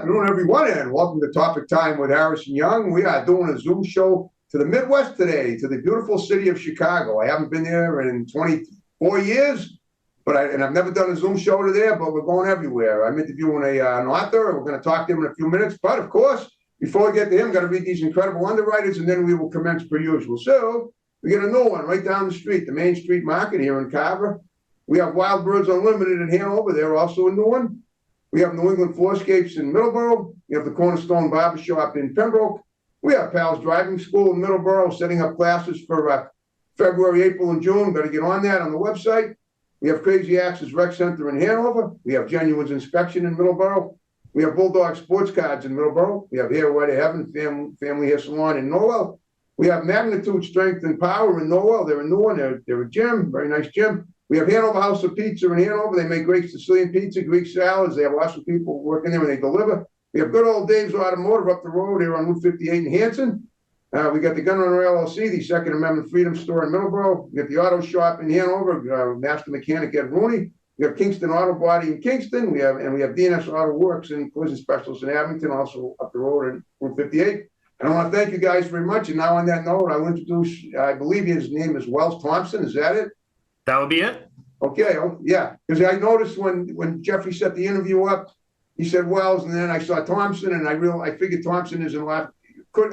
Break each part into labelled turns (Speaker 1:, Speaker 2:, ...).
Speaker 1: afternoon, everyone, and welcome to Topic Time with Harrison Young. We are doing a Zoom show to the Midwest today, to the beautiful city of Chicago. I haven't been there in 24 years, and I've never done a Zoom show to there, but we're going everywhere. I'm interviewing an author. We're going to talk to him in a few minutes. But, of course, before we get to him, got to read these incredible underwriters, and then we will commence per usual. So we get a new one right down the street, the Main Street Market here in Carver. We have Wild Birds Unlimited in Hanover. They're also a new one. We have New England Floorscapes in Middleborough. We have the Cornerstone Barbershop in Pembroke. We have Pal's Driving School in Middleborough, setting up classes for February, April, and June. Better get on that on the website. We have Crazy Axes Rec Center in Hanover. We have Genuine's Inspection in Middleborough. We have Bulldog Sports Cards in Middleborough. We have Hair White Heaven Family Hair Salon in Norwell. We have Magnitude Strength and Power in Norwell. They're a new one. They're a gym, very nice gym. We have Hanover House of Pizza in Hanover. They make great Sicilian pizza, Greek salads. They have lots of people working there when they deliver. We have good old Dave's Automotive up the road here on Route 58 in Hanson. We got the Gun Runner LLC, the Second Amendment Freedom Store in Middleborough. We got the Auto Shop in Hanover, Master Mechanic Ed Rooney. We have Kingston Auto Body in Kingston. We have DNS Auto Works and Collision Specialists in Abington, also up the road in Route 58. And I want to thank you guys very much. And now on that note, I will introduce, I believe his name is Wells Thompson. Is that it?
Speaker 2: That would be it.
Speaker 1: Okay, yeah, because I noticed when Jeffrey set the interview up, he said Wells, and then I saw Thompson, and I figured Thompson isn't last.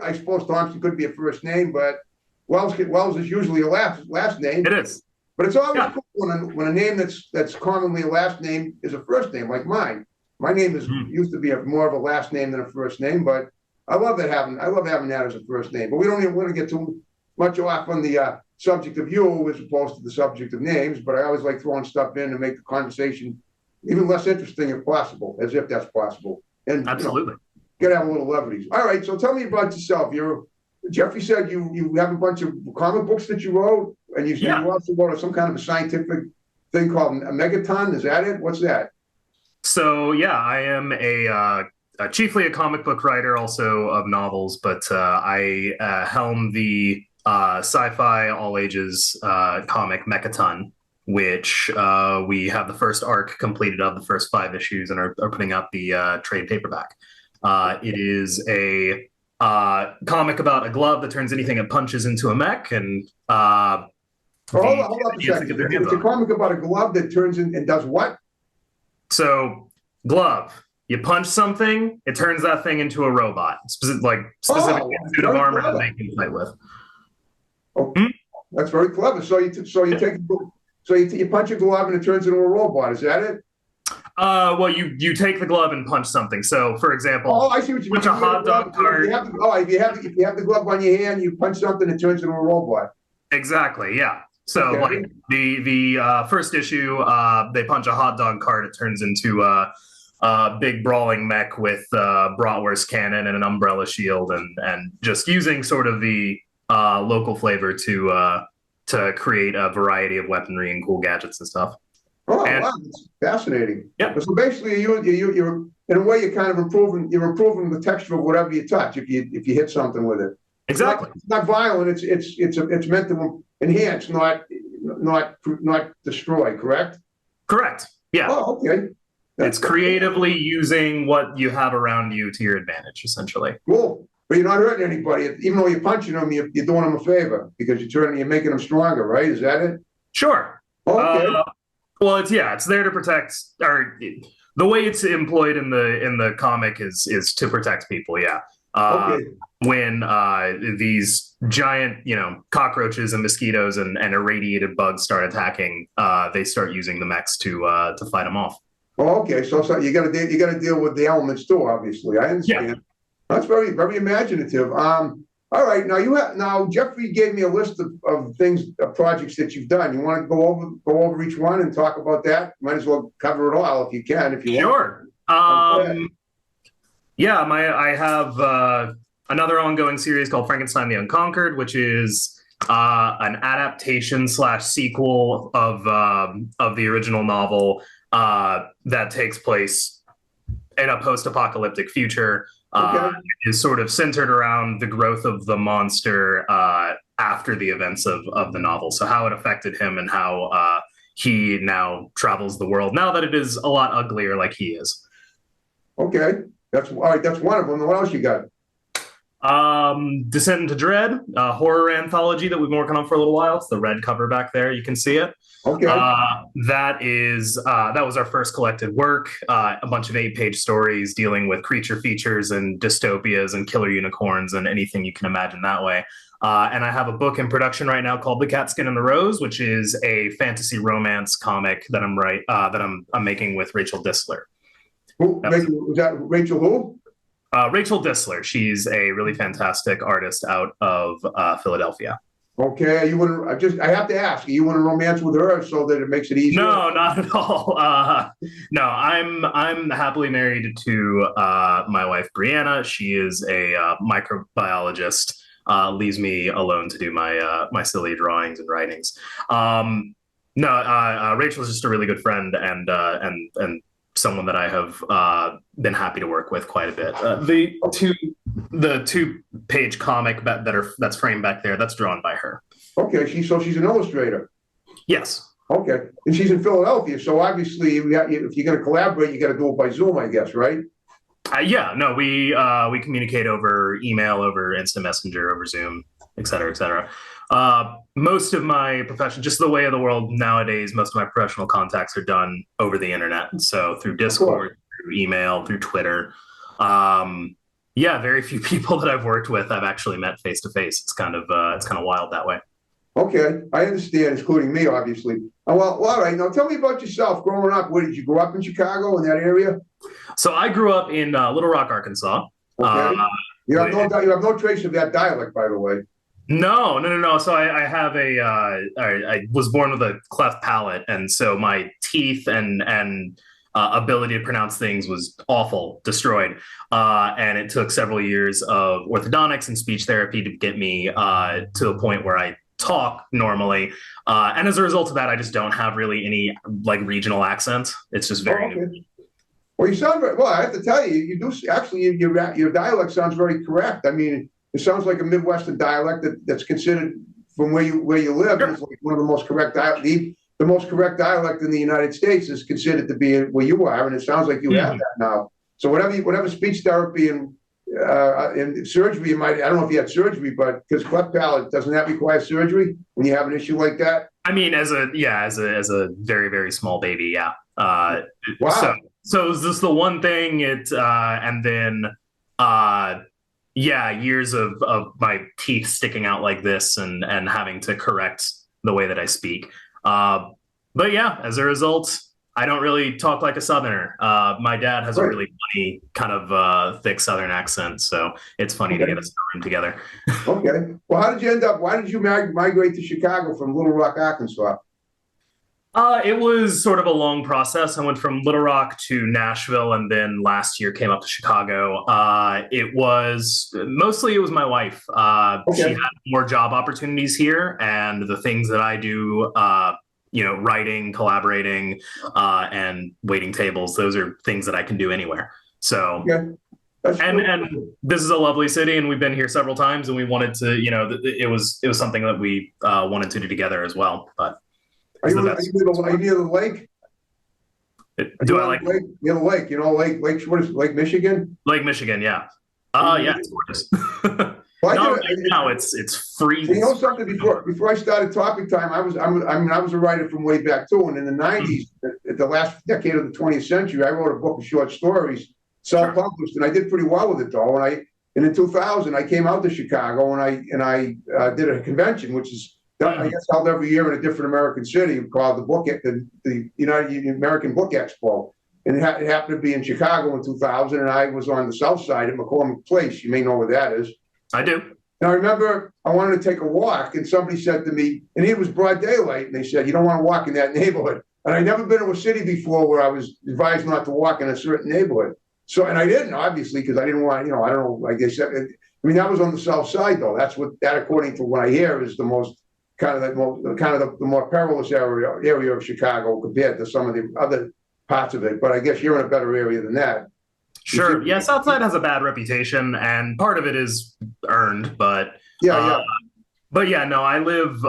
Speaker 1: I suppose Thompson could be a first name, but Wells is usually a last name.
Speaker 2: It is,
Speaker 1: but it's always cool when a name that's commonly a last name is a first name, like mine. My name used to be more of a last name than a first name, but I love having that as a first name. But we don't even want to get too much off on the subject of you as opposed to the subject of names, but I always like throwing stuff in to make the conversation even less interesting if possible, as if that's possible. And
Speaker 2: absolutely,
Speaker 1: got to have a little levity. All right, so tell me about yourself. Jeffrey said you have a bunch of comic books that you wrote, and you also wrote some kind of a scientific thing called a megaton. Is that it? What's that?
Speaker 2: So I am chiefly a comic book writer, also of novels, but I helm the sci-fi all ages comic Mechaton, which we have the first arc completed of the first 5 issues and are putting out the trade paperback. It is a comic about a glove that turns anything it punches into a mech, and
Speaker 1: hold up a second. It's a comic about a glove that turns in and does what?
Speaker 2: So glove. You punch something, it turns that thing into a robot, specifically a suit of armor that they can fight with.
Speaker 1: Oh, that's very clever. So you punch a glove and it turns into a robot. Is that it?
Speaker 2: Well, you take the glove and punch something. So, for example,
Speaker 1: I see what you mean.
Speaker 2: Punch a hot dog cart.
Speaker 1: If you have the glove on your hand, you punch something, it turns into a robot.
Speaker 2: Exactly. Yeah. So, like the first issue, they punch a hot dog cart. It turns into a big brawling mech with bratwurst cannon and an umbrella shield, and just using sort of the local flavor to create a variety of weaponry and cool gadgets and stuff.
Speaker 1: Wow, that's fascinating.
Speaker 2: Yeah.
Speaker 1: So basically, you're in a way you're kind of improving the texture of whatever you touch if you hit something with it.
Speaker 2: Exactly.
Speaker 1: It's not violent. It's meant to enhance, not destroy. Correct.
Speaker 2: Correct. Yeah.
Speaker 1: Oh, okay.
Speaker 2: It's creatively using what you have around you to your advantage, essentially.
Speaker 1: Cool. But you're not hurting anybody. Even though you're punching them, you're doing them a favor because you're making them stronger, right? Is that it?
Speaker 2: Sure.
Speaker 1: Okay.
Speaker 2: Well, it's there to protect, or the way it's employed in the comic is to protect people. Yeah.
Speaker 1: Okay.
Speaker 2: When these giant, cockroaches and mosquitoes and irradiated bugs start attacking, they start using the mechs to fight them off.
Speaker 1: Oh, okay. So you got to deal with the elements too. Obviously, I understand. Yeah. That's very, very imaginative. All right, now Jeffrey gave me a list of things, projects that you've done. You want to go over each one and talk about that? Might as well cover it all if you can. If you
Speaker 2: want. Sure. I have another ongoing series called Frankenstein the Unconquered, which is an adaptation / sequel of the original novel that takes place in a post-apocalyptic future. Is sort of centered around the growth of the monster after the events of the novel. So how it affected him and how he now travels the world now that it is a lot uglier like he is.
Speaker 1: Okay. That's all right. That's one of them. What else you got?
Speaker 2: Descent into Dread, a horror anthology that we've been working on for a little while. It's the red cover back there. You can see it.
Speaker 1: Okay.
Speaker 2: That was our first collected work. A bunch of 8-page stories dealing with creature features and dystopias and killer unicorns and anything you can imagine that way. And I have a book in production right now called The Cat Skin and the Rose, which is a fantasy romance comic that I'm making with Rachel Disler.
Speaker 1: Who? Was that Rachel who?
Speaker 2: Rachel Disler. She's a really fantastic artist out of Philadelphia.
Speaker 1: Okay, you want to? I have to ask. You want to romance with her so that it makes it easier?
Speaker 2: No, not at all. No, I'm happily married to my wife Brianna. She is a microbiologist. Leaves me alone to do my silly drawings and writings. Rachel's just a really good friend and someone that I have been happy to work with quite a bit. The 2-page comic that's framed back there, that's drawn by her.
Speaker 1: Okay, she's an illustrator.
Speaker 2: Yes.
Speaker 1: Okay, and she's in Philadelphia, so obviously if you're going to collaborate, you got to do it by Zoom, I guess, right?
Speaker 2: Yeah. No, we communicate over email, over Instant Messenger, over Zoom, et cetera, et cetera. Most of my profession, just the way of the world nowadays, most of my professional contacts are done over the internet. So through Discord, through email, through Twitter. Very few people that I've worked with I've actually met face to face. It's kind of wild that way.
Speaker 1: Okay, I understand, including me, obviously. Well, all right. Now tell me about yourself. Growing up, where did you grow up in Chicago, in that area?
Speaker 2: So I grew up in Little Rock, Arkansas.
Speaker 1: Okay. You have no trace of that dialect, by the way.
Speaker 2: No. So I was born with a cleft palate, and so my teeth and ability to pronounce things was awful, destroyed. And it took several years of orthodontics and speech therapy to get me to a point where I talk normally. And as a result of that, I just don't have really any like regional accent. It's just very new.
Speaker 1: Well, you sound very well. I have to tell you, you do actually. Your dialect sounds very correct. I mean, it sounds like a Midwestern dialect that's considered from where you live. Sure. It's like one of the most correct the most correct dialect in the United States is considered to be where you are, and it sounds like you have that now. So whatever speech therapy and surgery you might. I don't know if you had surgery, but because cleft palate, doesn't that require surgery when you have an issue like that?
Speaker 2: I mean, as a very, very small baby, yeah.
Speaker 1: Wow.
Speaker 2: So is this the one thing? And then years of my teeth sticking out like this and having to correct the way that I speak. But yeah, as a result, I don't really talk like a Southerner. My dad has a really funny kind of thick Southern accent, so it's funny to get us together.
Speaker 1: Okay. Well, how did you end up? Why did you migrate to Chicago from Little Rock, Arkansas?
Speaker 2: It was sort of a long process. I went from Little Rock to Nashville, and then last year came up to Chicago. It was my wife. She had more job opportunities here, and the things that I do, writing, collaborating, and waiting tables, those are things that I can do anywhere. So, and this is a lovely city, and we've been here several times, and we wanted to, it was something that we wanted to do together as well, but.
Speaker 1: Are you near the lake?
Speaker 2: Do I like
Speaker 1: lake? Near the lake? What is Lake Michigan?
Speaker 2: Lake Michigan, yeah. Yeah, it's gorgeous. Right now it's freezing.
Speaker 1: You know something? Before I started Topic Time, I was a writer from way back too, and in the '90s, at the last decade of the 20th century, I wrote a book of short stories, self-published, and I did pretty well with it though. And in 2000, I came out to Chicago and I did a convention, which is. I guess held every year in a different American city called the United American Book Expo. And it happened to be in Chicago in 2000, and I was on the south side at McCormick Place. You may know where that is.
Speaker 2: I do.
Speaker 1: And I remember I wanted to take a walk, and somebody said to me, and it was broad daylight, and they said, you don't want to walk in that neighborhood. And I'd never been to a city before where I was advised not to walk in a certain neighborhood. So, and I didn't, obviously, because I didn't want, I don't know, like they said, I mean, that was on the south side, though. That, according to what I hear, is the most the more perilous area of Chicago compared to some of the other parts of it. But I guess you're in a better area than that.
Speaker 2: Sure. Yeah, Southside has a bad reputation, and part of it is earned. But But yeah, no, I live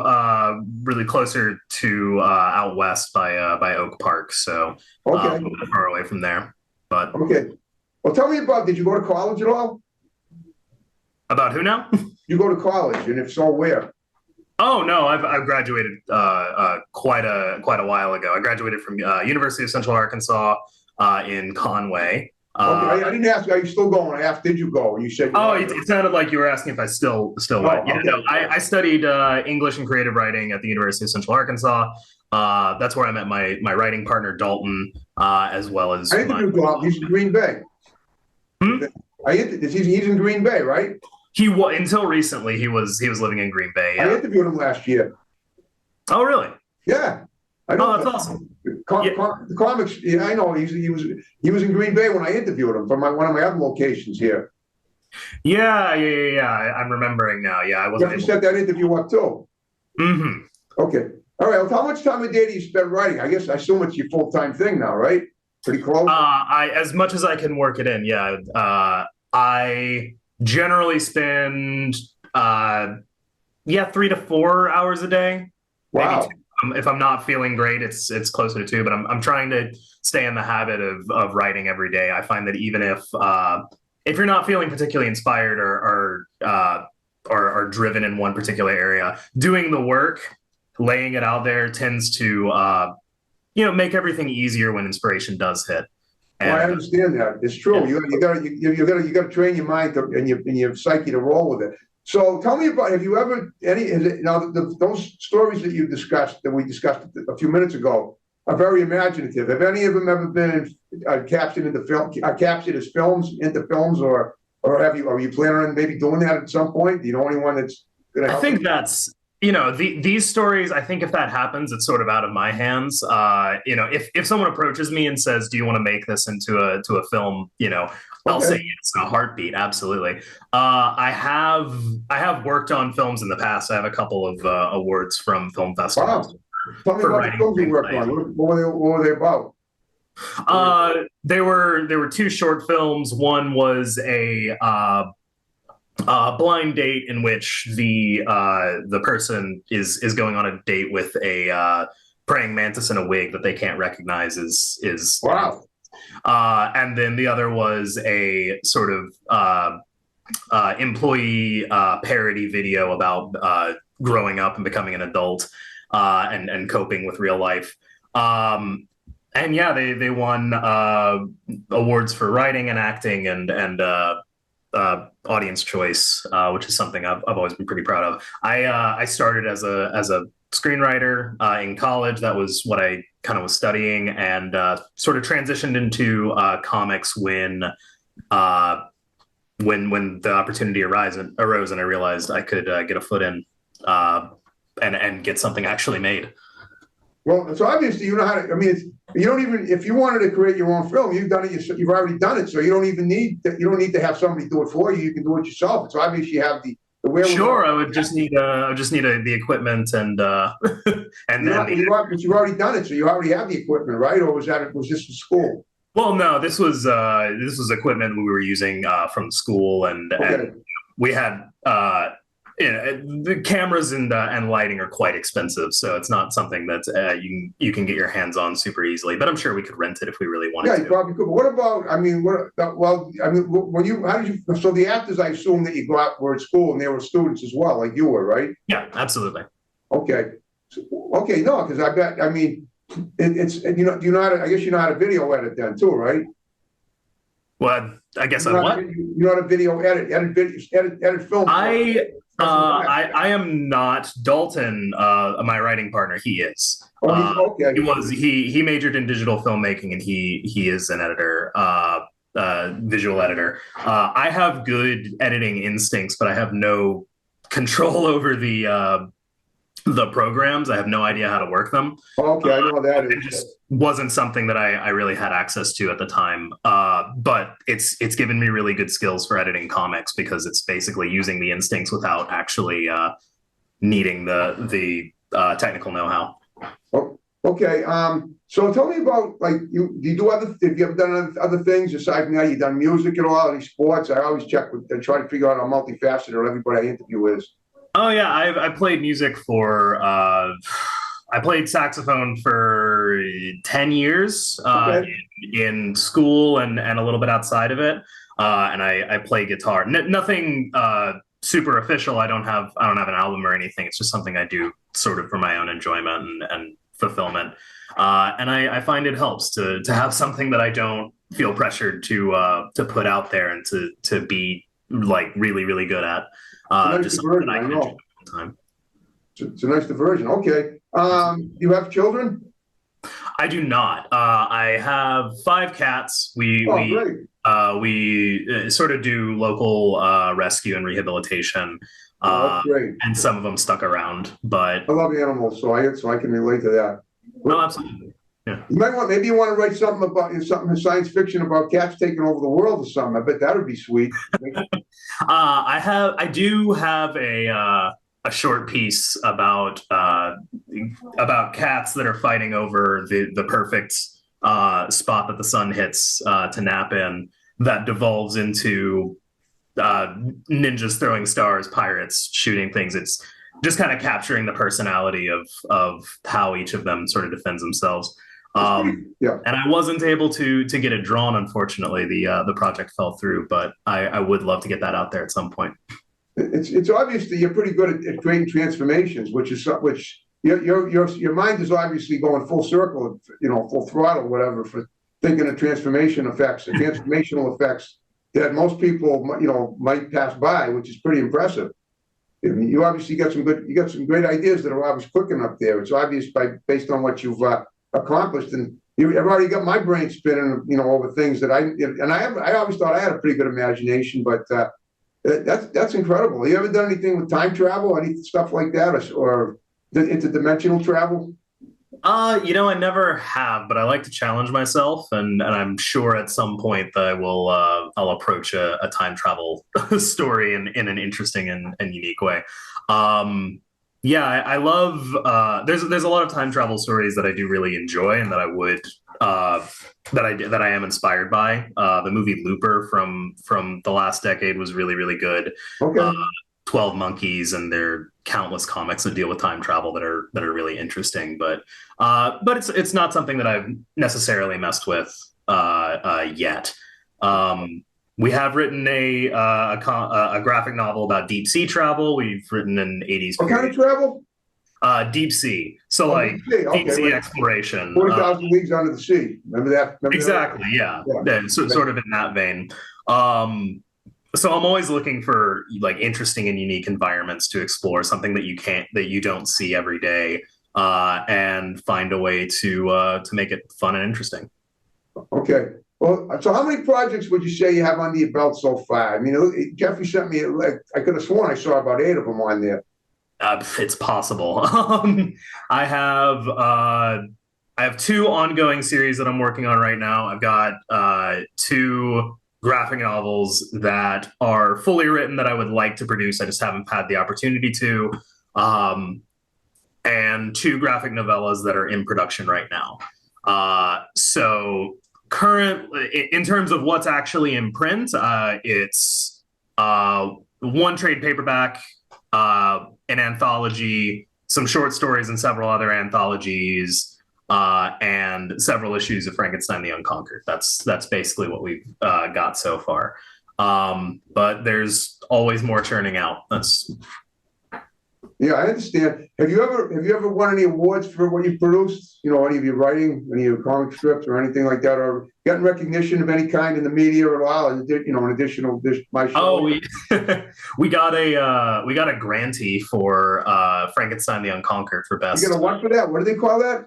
Speaker 2: really closer to out west by Oak Park, so a little far away from there. But
Speaker 1: okay. Well, tell me about, did you go to college at all?
Speaker 2: About who now?
Speaker 1: You go to college, and if so, where?
Speaker 2: Oh no, I've graduated quite a while ago. I graduated from University of Central Arkansas in Conway.
Speaker 1: Okay, I didn't ask, are you still going? I asked, did you go? And you said,
Speaker 2: Oh, it sounded like you were asking if I still went. Yeah,
Speaker 1: okay.
Speaker 2: no, I studied English and creative writing at the University of Central Arkansas. That's where I met my writing partner Dalton, as well as
Speaker 1: I interviewed Dalton. He's in Green Bay.
Speaker 2: Hmm?
Speaker 1: He's in Green Bay, right?
Speaker 2: He was until recently. He was living in Green Bay.
Speaker 1: I
Speaker 2: Yeah.
Speaker 1: interviewed him last year.
Speaker 2: Oh, really?
Speaker 1: Yeah. I
Speaker 2: Oh,
Speaker 1: know.
Speaker 2: that's awesome.
Speaker 1: The comics. Yeah, I know. He was in Green Bay when I interviewed him from one of my other locations here.
Speaker 2: Yeah. I'm remembering now. Yeah, I wasn't
Speaker 1: You
Speaker 2: able.
Speaker 1: set that interview up too.
Speaker 2: Hmm.
Speaker 1: Okay. All right. Well, how much time a day do you spend writing? I guess I assume it's your full-time thing now, right? Pretty close.
Speaker 2: I as much as I can work it in. Yeah. I generally spend 3 to 4 hours a day. Maybe
Speaker 1: Wow.
Speaker 2: two. If I'm not feeling great, it's closer to 2. But I'm trying to stay in the habit of writing every day. I find that even if you're not feeling particularly inspired or driven in one particular area, doing the work, laying it out there tends to make everything easier when inspiration does hit.
Speaker 1: Well, I
Speaker 2: And
Speaker 1: understand that. It's true.
Speaker 2: Yeah.
Speaker 1: You gotta train your mind and your psyche to roll with it. So tell me about, have you ever those stories that we discussed a few minutes ago are very imaginative. Have any of them ever been captured into film, captured as films into films, or are you planning on maybe doing that at some point? Do you know anyone that's gonna
Speaker 2: I
Speaker 1: help
Speaker 2: think
Speaker 1: you?
Speaker 2: that's these stories. I think if that happens, it's sort of out of my hands. If someone approaches me and says, "Do you want to make this into a film?" I'll say
Speaker 1: Okay.
Speaker 2: yes in a heartbeat. Absolutely. I have worked on films in the past. I have a couple of awards from film festivals
Speaker 1: Wow. Tell me
Speaker 2: for
Speaker 1: about the
Speaker 2: writing
Speaker 1: films you worked
Speaker 2: screenplays.
Speaker 1: on. What were they about?
Speaker 2: There were 2 short films. One was a blind date in which the person is going on a date with a praying mantis in a wig that they can't recognize is
Speaker 1: Wow.
Speaker 2: and then the other was a sort of employee parody video about growing up and becoming an adult and coping with real life. And yeah, they won awards for writing and acting and audience choice, which is something I've always been pretty proud of. I started as a screenwriter in college. That was what I kind of was studying, and sort of transitioned into comics when the opportunity arose, and I realized I could get a foot in and get something actually made.
Speaker 1: Well, it's obviously you know how to. I mean, you don't even if you wanted to create your own film, you've done it. You've already done it, so you don't need to have somebody do it for you. You can do it yourself. It's obvious you have the wherewithal.
Speaker 2: Sure, I would just need the equipment and
Speaker 1: But you've already done it, so you already have the equipment, right? Or was this from school?
Speaker 2: well, no, this was equipment we were using from school, and
Speaker 1: Okay.
Speaker 2: we had the cameras and lighting are quite expensive, so it's not something that you can get your hands on super easily. But I'm sure we could rent it if we really wanted
Speaker 1: Yeah, you
Speaker 2: to.
Speaker 1: probably could. But what about? I mean, how did you? So the actors, I assume that you go out were at school and they were students as well, like you were, right?
Speaker 2: Yeah, absolutely.
Speaker 1: Okay. Okay, no, because I bet. I mean, it's do you know how to? I guess you know how to video edit then too, right?
Speaker 2: Well, I guess
Speaker 1: You
Speaker 2: I
Speaker 1: know how
Speaker 2: what?
Speaker 1: to, you know how to video edit film.
Speaker 2: I am not Dalton, my writing partner. He is.
Speaker 1: Okay.
Speaker 2: He majored in digital filmmaking, and he is an editor, visual editor. I have good editing instincts, but I have no control over the programs. I have no idea how to work them.
Speaker 1: Okay, I know that
Speaker 2: It
Speaker 1: is.
Speaker 2: just wasn't something that I really had access to at the time. But it's given me really good skills for editing comics, because it's basically using the instincts without actually needing the technical know-how.
Speaker 1: Oh, okay. So tell me about like do you do other? Have you ever done other things aside from that? You done music at all? Any sports? I always check and try to figure out how multifaceted everybody I interview is.
Speaker 2: Oh yeah, I played music for I played saxophone for for 10 years
Speaker 1: Okay.
Speaker 2: in school and a little bit outside of it. And I play guitar. Nothing super official. I don't have an album or anything. It's just something I do sort of for my own enjoyment and fulfillment. And I find it helps to have something that I don't feel pressured to put out there and to be like really really good at.
Speaker 1: It's a nice
Speaker 2: Just something
Speaker 1: diversion,
Speaker 2: that I
Speaker 1: I
Speaker 2: can enjoy
Speaker 1: know.
Speaker 2: all the time.
Speaker 1: It's a nice diversion. Okay. You have children?
Speaker 2: I do not. I have 5 cats.
Speaker 1: Oh, great.
Speaker 2: We sort of do local rescue and rehabilitation,
Speaker 1: Oh, that's
Speaker 2: uh,
Speaker 1: great.
Speaker 2: and some of them stuck around. But
Speaker 1: I love animals, so I can relate to that.
Speaker 2: no, absolutely. Yeah.
Speaker 1: You might want, maybe you want to write something about something in science fiction about cats taking over the world or something. I bet that would be sweet.
Speaker 2: I do have a short piece about cats that are fighting over the perfect spot that the sun hits to nap in. That devolves into ninjas throwing stars, pirates shooting things. It's just kind of capturing the personality of how each of them sort of defends themselves.
Speaker 1: Yeah.
Speaker 2: And I wasn't able to get it drawn, unfortunately. The project fell through, but I would love to get that out there at some point.
Speaker 1: It's obvious that you're pretty good at creating transformations, which your mind is obviously going full circle, full throttle, whatever, for thinking of transformational effects that most people, might pass by, which is pretty impressive. I mean, you obviously got some great ideas that are obviously cooking up there. It's obvious based on what you've accomplished, and you've already got my brain spinning, over things that I always thought I had a pretty good imagination, but that's incredible. Have you ever done anything with time travel, any stuff like that, or interdimensional travel?
Speaker 2: I never have, but I like to challenge myself, and I'm sure at some point that I'll approach a time travel story in an interesting and unique way. Yeah, I love there's a lot of time travel stories that I do really enjoy and that I would that I am inspired by. The movie Looper from the last decade was really really good.
Speaker 1: Okay.
Speaker 2: 12 Monkeys, and there are countless comics that deal with time travel that are really interesting. But it's not something that I've necessarily messed with yet. We have written a graphic novel about deep sea travel. We've written an 80s
Speaker 1: What kind of
Speaker 2: period
Speaker 1: travel?
Speaker 2: deep sea, so
Speaker 1: Oh,
Speaker 2: like
Speaker 1: deep sea.
Speaker 2: deep
Speaker 1: Okay,
Speaker 2: sea
Speaker 1: right.
Speaker 2: exploration.
Speaker 1: 40,000 leagues under the sea. Remember that?
Speaker 2: Exactly, yeah.
Speaker 1: Yeah.
Speaker 2: Yeah, so, sort of in that vein. So I'm always looking for like interesting and unique environments to explore, something that you don't see every day, and find a way to make it fun and interesting.
Speaker 1: Okay. Well, so how many projects would you say you have under your belt so far? I mean, Jeffrey sent me, like, I could have sworn I saw about 8 of them on there.
Speaker 2: It's possible. I have 2 ongoing series that I'm working on right now. I've got 2 graphic novels that are fully written that I would like to produce. I just haven't had the opportunity to. And 2 graphic novellas that are in production right now. So currently, in terms of what's actually in print, it's 1 trade paperback, an anthology, some short stories and several other anthologies, and several issues of Frankenstein the Unconquered. That's basically what we've got so far. But there's always more churning out.
Speaker 1: Yeah, I understand. Have you ever won any awards for what you've produced? Any of your writing, any of your comic strips or anything like that, or gotten recognition of any kind in the media at all? In addition to my show.
Speaker 2: Oh, we got a grantee for Frankenstein the Unconquered for best.
Speaker 1: You got a what for that? What do they call that?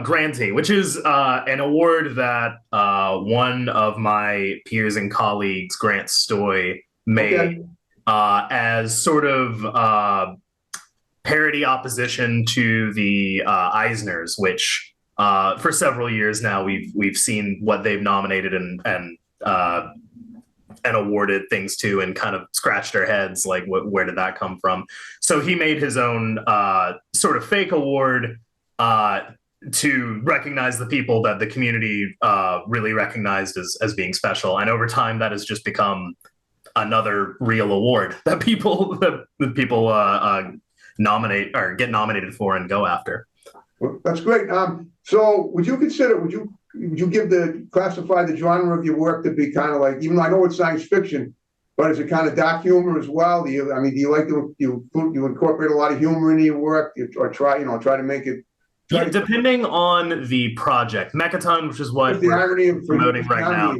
Speaker 2: Grantee, which is an award that one of my peers and colleagues, Grant Stoy, made.
Speaker 1: Okay.
Speaker 2: As sort of parody opposition to the Eisners, which for several years now we've seen what they've nominated and awarded things to, and kind of scratched our heads like, where did that come from? So he made his own sort of fake award to recognize the people that the community really recognized as being special, and over time that has just become another real award that people nominate or get nominated for and go after.
Speaker 1: Well, that's great. So would you classify the genre of your work to be kind of like, even though I know it's science fiction, but is it kind of dark humor as well? Do you like to, you incorporate a lot of humor into your work, or try to make it?
Speaker 2: Yeah, depending on the project. Mechaton, which is what we're promoting right now,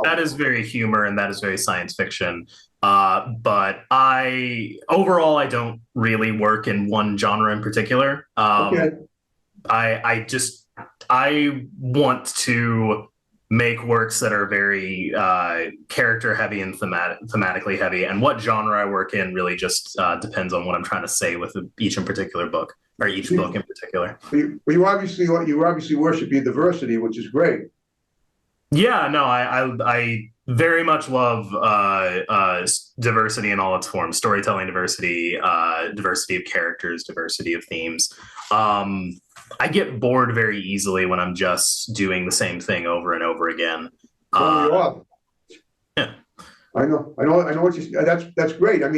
Speaker 2: that is very humor and that is very science fiction. But overall, I don't really work in one genre in particular.
Speaker 1: Okay.
Speaker 2: I want to make works that are very character heavy and thematically heavy. And what genre I work in really just depends on what I'm trying to say with each in particular book. Or each book in particular.
Speaker 1: You obviously worship your diversity, which is great.
Speaker 2: Yeah, no, I very much love diversity in all its forms: storytelling diversity, diversity of characters, diversity of themes. I get bored very easily when I'm just doing the same thing over and over again.
Speaker 1: Yeah. I know what you. That's great. Your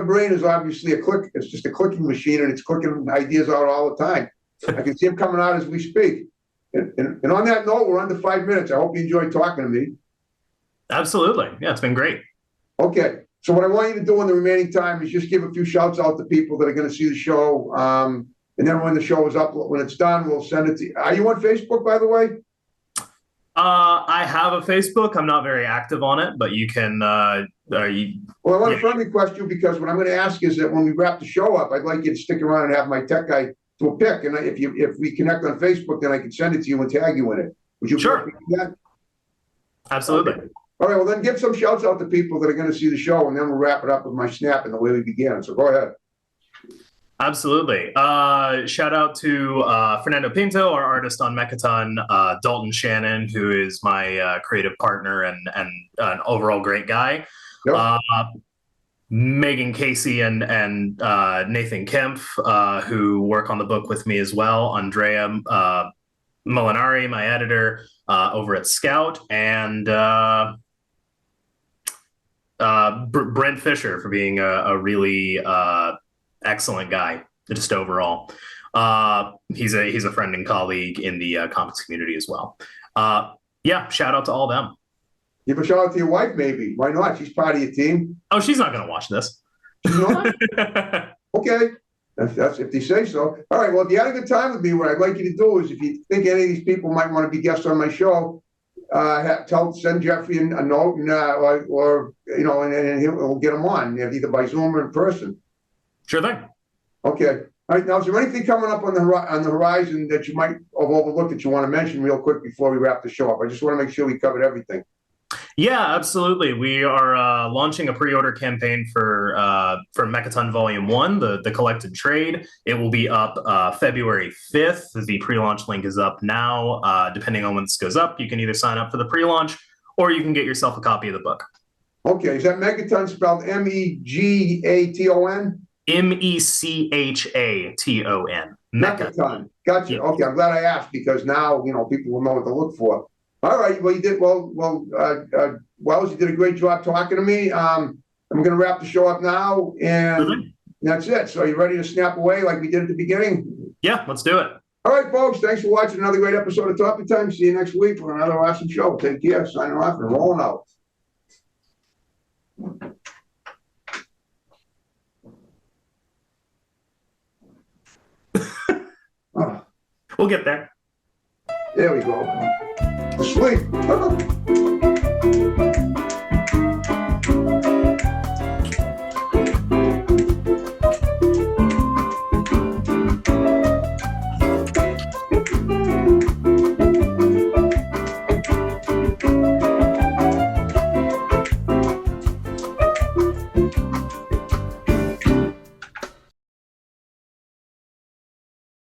Speaker 1: brain is obviously a click. It's just a clicking machine, and it's clicking ideas out all the time. I can see them coming out as we speak. And on that note, we're under 5 minutes. I hope you enjoyed talking to me.
Speaker 2: Absolutely. Yeah, it's been great.
Speaker 1: Okay. So what I want you to do in the remaining time is just give a few shouts out to people that are going to see the show. And then when the show is up, when it's done, we'll send it to you. Are you on Facebook, by the way?
Speaker 2: I have a Facebook. I'm not very active on it, but you can.
Speaker 1: Well, I want to friendly request you, because what I'm going to ask is that when we wrap the show up, I'd like you to stick around and have my tech guy do a pick. And if we connect on Facebook, then I can send it to you and tag you in it. Would you?
Speaker 2: Sure.
Speaker 1: Do that?
Speaker 2: Absolutely.
Speaker 1: Okay. All right. Well, then give some shouts out to people that are going to see the show, and then we'll wrap it up with my snap and the way we began. So go ahead.
Speaker 2: Absolutely. Shout out to Fernando Pinto, our artist on Mechaton, Dalton Shannon, who is my creative partner and an overall great guy. Yep. Megan Casey and Nathan Kempf, who work on the book with me as well. Andrea Molinari, my editor over at Scout, and Brent Fisher for being a really excellent guy, just overall. He's a friend and colleague in the comics community as well. Shout out to all them.
Speaker 1: Give a shout out to your wife, maybe. Why not? She's part of your team.
Speaker 2: Oh, she's not going to watch this.
Speaker 1: She's not? Okay. That's if they say so. All right. Well, if you had a good time with me, what I'd like you to do is, if you think any of these people might want to be guests on my show, send Jeffrey a note, and and we'll get them on, either by Zoom or in person.
Speaker 2: Sure thing.
Speaker 1: Okay. All right. Now, is there anything coming up on the horizon that you might have overlooked that you want to mention real quick before we wrap the show up? I just want to make sure we covered everything.
Speaker 2: Yeah, absolutely. We are launching a pre-order campaign for Mechaton Volume 1, the collected trade. It will be up February 5th. The pre-launch link is up now. Depending on when this goes up, you can either sign up for the pre-launch or you can get yourself a copy of the book. Okay. Is that Mechaton spelled Megaton? Mechaton. Mechaton. Gotcha. Yeah. Okay, I'm glad I asked, because now people will know what to look for. All right. Well, you did Wells. You did a great job talking to me. I'm going to wrap the show up now, and that's it. So, you ready to snap away like we did at the beginning? Yeah, let's do it. All right, folks. Thanks for watching another great episode of Topic Time. See you next week for another awesome show. Take care. Signing off and rolling out. We'll get there. There we go. Sweet.